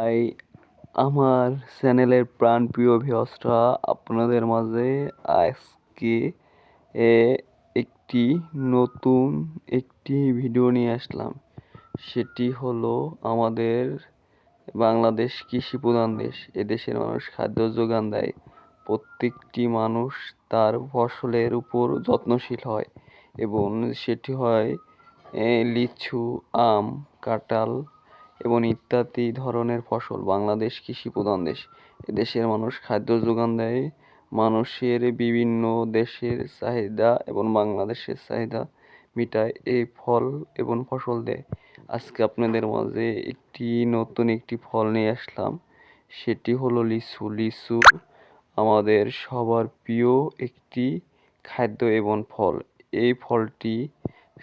তাই আমার চ্যানেলের প্রাণপ্রিয় ভিউয়ার্সরা আপনাদের মাঝে আজকে এ একটি নতুন ভিডিও নিয়ে আসলাম। সেটি হলো আমাদের বাংলাদেশ কৃষি প্রধান দেশ। এদেশের মানুষ খাদ্য যোগান দেয়। প্রত্যেকটি মানুষ তার ফসলের উপর যত্নশীল হয় এবং সেটি হয় লিচু, আম, কাঁঠাল এবং ইত্যাদি ধরনের ফসল। বাংলাদেশ কৃষি প্রধান দেশ। এদেশের মানুষ খাদ্য যোগান দেয় মানুষের বিভিন্ন দেশের চাহিদা এবং বাংলাদেশের চাহিদা মিটায় এই ফল এবং ফসল দেয়। আজকে আপনাদের মাঝে নতুন একটি ফল নিয়ে আসলাম। সেটি হলো লিচু। লিচু আমাদের সবার প্রিয় একটি খাদ্য এবং ফল। এই ফলটি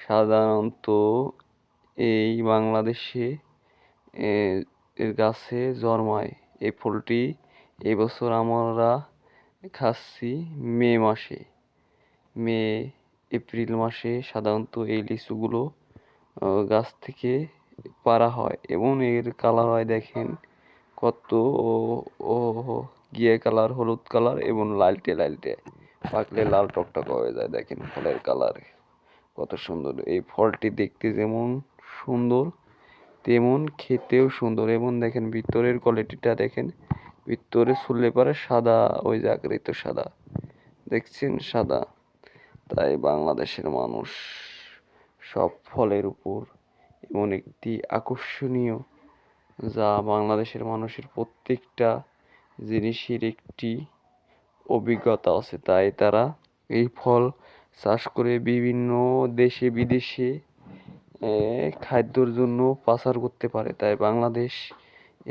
সাধারণত এই বাংলাদেশে এর গাছে জন্মায়। এই ফলটি এবছর আমরা খাচ্ছি মে এপ্রিল মাসে সাধারণত এই লিচুগুলো গাছ থেকে পাড়া হয় এবং এর কালার হয় দেখেন কত ঘিয়ে কালার, হলুদ কালার এবং লালটে পাকলে লাল টকটক হয়ে যায়। দেখেন ফলের কালার কত সুন্দর। এই ফলটি দেখতে যেমন সুন্দর তেমন খেতেও সুন্দর এবং দেখেন ভিতরের কোয়ালিটিটা দেখেন, ভিতরে ছুললে পরে সাদা, ওই যে আকৃতি সাদা দেখছেন, সাদা। তাই বাংলাদেশের মানুষ সব ফলের উপর এমন একটি আকর্ষণীয়, যা বাংলাদেশের মানুষের প্রত্যেকটা জিনিসের একটি অভিজ্ঞতা আছে। তাই তারা এই ফল চাষ করে বিভিন্ন দেশে বিদেশে খাদ্যর জন্য পাচার করতে পারে। তাই বাংলাদেশ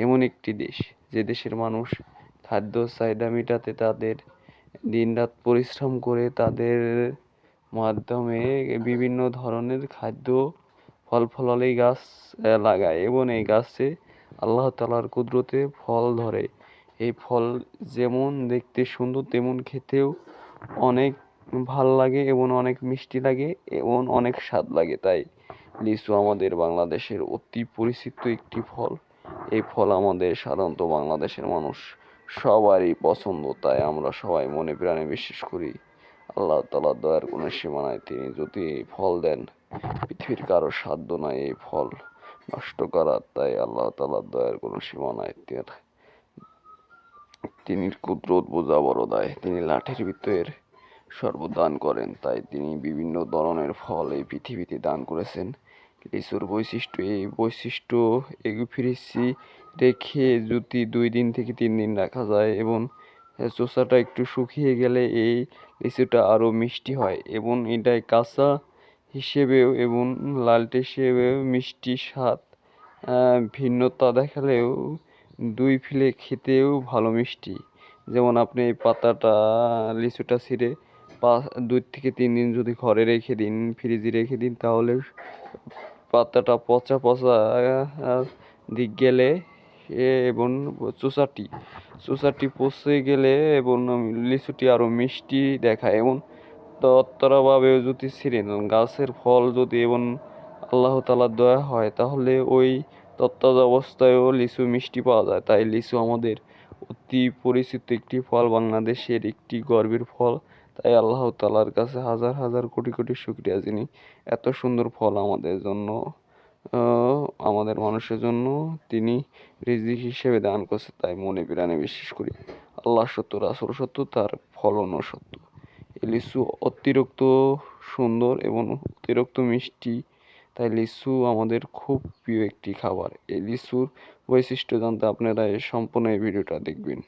এমন একটি দেশ যে দেশের মানুষ খাদ্য চাহিদা মেটাতে তাদের দিনরাত পরিশ্রম করে তাদের মাধ্যমে বিভিন্ন ধরনের খাদ্য ফলালি গাছ লাগায় এবং এই গাছে আল্লাহ তাআলার কুদরতে ফল ধরে। এই ফল যেমন দেখতে সুন্দর তেমন খেতেও অনেক ভাল লাগে এবং অনেক মিষ্টি লাগে এবং অনেক স্বাদ লাগে। তাই লিচু আমাদের বাংলাদেশের অতি পরিচিত একটি ফল। এই ফল আমাদের সাধারণত বাংলাদেশের মানুষ সবারই পছন্দ। তাই আমরা সবাই মনে প্রাণে বিশ্বাস করি আল্লাহ তাআলার দয়ার কোনো সীমা নাই। তিনি যদি এই ফল দেন, পৃথিবীর কারো সাধ্য নাই এই ফল নষ্ট করার। তাই আল্লাহ তাআলার দয়ার কোনো সীমা নাই। তিনি কুদরত বোঝা বড় দায়। তিনি লাঠির ভিতর সর্বদান করেন। তাই তিনি বিভিন্ন ধরনের ফল এই পৃথিবীতে দান করেছেন। লিচুর বৈশিষ্ট্য, এই বৈশিষ্ট্য ফ্রিজে রেখে যদি 2 দিন থেকে 3 দিন রাখা যায় এবং চোষাটা একটু শুকিয়ে গেলে এই লিচুটা আরও মিষ্টি হয় এবং এটাই কাঁচা হিসেবেও এবং লালটে হিসেবেও মিষ্টি স্বাদ ভিন্নতা দেখালেও দুই ফেলে খেতেও ভালো মিষ্টি। যেমন আপনি এই লিচুটা ছিঁড়ে 2 থেকে 3 দিন যদি ঘরে রেখে দিন, ফ্রিজে রেখে দিন, তাহলে পাতাটা পচা দিক গেলে এবং চোষাটি পচে গেলে এবং লিচুটি আরও মিষ্টি দেখায় এবং তরতরাভাবেও যদি ছিঁড়েন গাছের ফল যদি এবং আল্লাহ তাআলার দয়া হয় তাহলে ওই তরতাজা অবস্থায়ও লিচু মিষ্টি পাওয়া যায়। তাই লিচু আমাদের অতি পরিচিত একটি ফল, বাংলাদেশের একটি গর্বের ফল। তাই আল্লাহ তাআলার কাছে হাজার কোটি শুকরিয়া, যিনি এত সুন্দর ফল আমাদের জন্য, আমাদের মানুষের জন্য তিনি রিজিক হিসেবে দান করছে। তাই মনে প্রাণে বিশ্বাস করি আল্লাহ সত্য, রাসূল সত্য, তার ফলনও সত্য। এই লিচু অতিরিক্ত সুন্দর এবং অতিরিক্ত মিষ্টি। তাই লিচু আমাদের খুব প্রিয় একটি খাবার। এই লিচুর বৈশিষ্ট্য জানতে আপনারা সম্পূর্ণ এই ভিডিওটা দেখবেন।